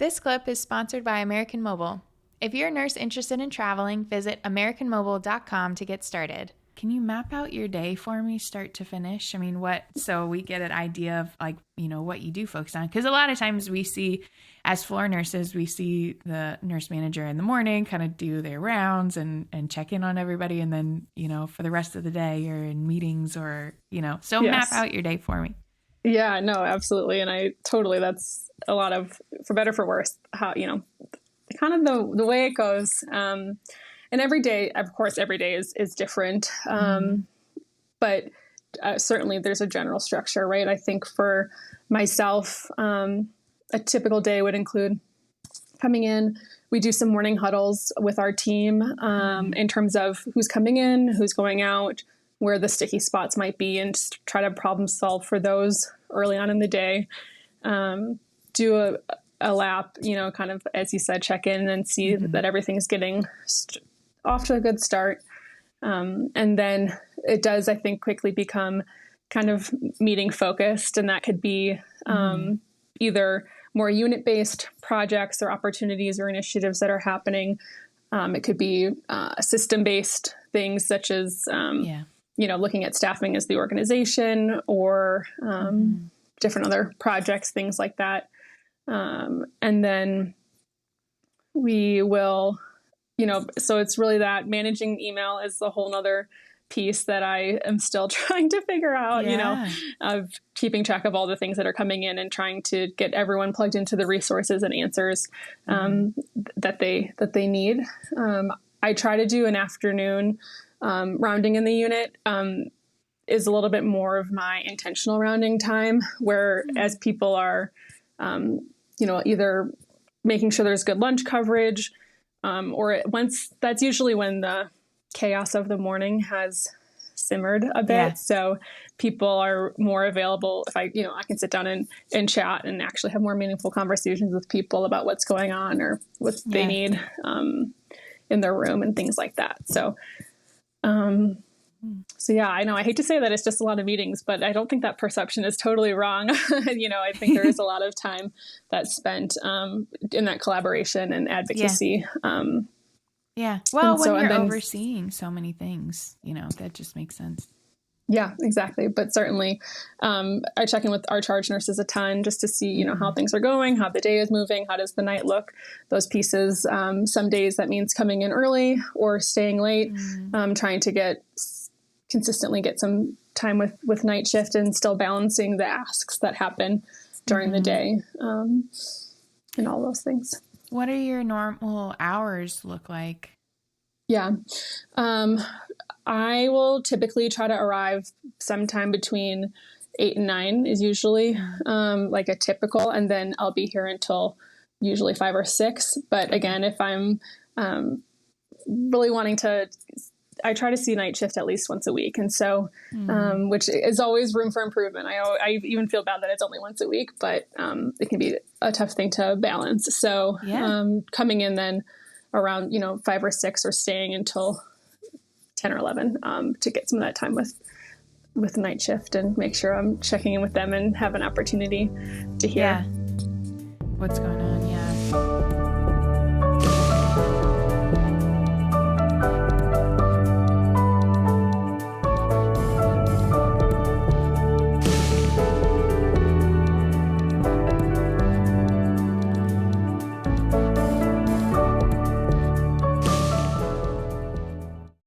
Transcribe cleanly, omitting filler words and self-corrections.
This clip is sponsored by American Mobile. If you're a nurse interested in traveling, visit americanmobile.com to get started. Can you map out your day for me, start to finish? I mean, so we get an idea of what you do focus on. Because a lot of times we see, as floor nurses, we see the nurse manager in the morning kind of do their rounds and check in on everybody. And then, for the rest of the day, you're in meetings or, so Yes. Map out your day for me. Yeah, no, absolutely. And that's a lot of, for better, for worse, how, kind of the way it goes. And every day, of course, every day is different. But certainly there's a general structure, right? I think for myself, a typical day would include coming in. We do some morning huddles with our team in terms of who's coming in, who's going out, where the sticky spots might be, and just try to problem solve for those early on in the day. Do a lap, kind of, as you said, check in and see that everything's getting off to a good start. And then it does, I think, quickly become kind of meeting focused. And that could be either more unit-based projects or opportunities or initiatives that are happening. It could be system-based things such as, looking at staffing as the organization or different other projects, things like that. And then we will, so it's really that managing email is a whole nother piece that I am still trying to figure out, of keeping track of all the things that are coming in and trying to get everyone plugged into the resources and answers that they need. I try to do an afternoon rounding in the unit is a little bit more of my intentional rounding time, where as people are, either making sure there's good lunch coverage, or once that's usually when the chaos of the morning has simmered a bit. Yeah. So people are more available if I can sit down and chat and actually have more meaningful conversations with people about what's going on or what they need in their room and things like that. So yeah, I know I hate to say that it's just a lot of meetings, but I don't think that perception is totally wrong. I think there is a lot of time that's spent in that collaboration and advocacy. Well, when you're overseeing so many things, that just makes sense. Yeah, exactly. But certainly I check in with our charge nurses a ton just to see, how things are going, how the day is moving, how does the night look, those pieces. Some days that means coming in early or staying late, trying to consistently get some time with night shift and still balancing the asks that happen during the day and all those things. What are your normal hours look like? Yeah. I will typically try to arrive sometime between 8 and 9 is usually like a typical, and then I'll be here until usually 5 or 6. But again, if I'm really wanting to, I try to see night shift at least once a week. And so, which is always room for improvement. I even feel bad that it's only once a week, but it can be a tough thing to balance. So coming in then around, 5 or 6 or staying until 10 or 11 to get some of that time with night shift and make sure I'm checking in with them and have an opportunity to hear what's going on.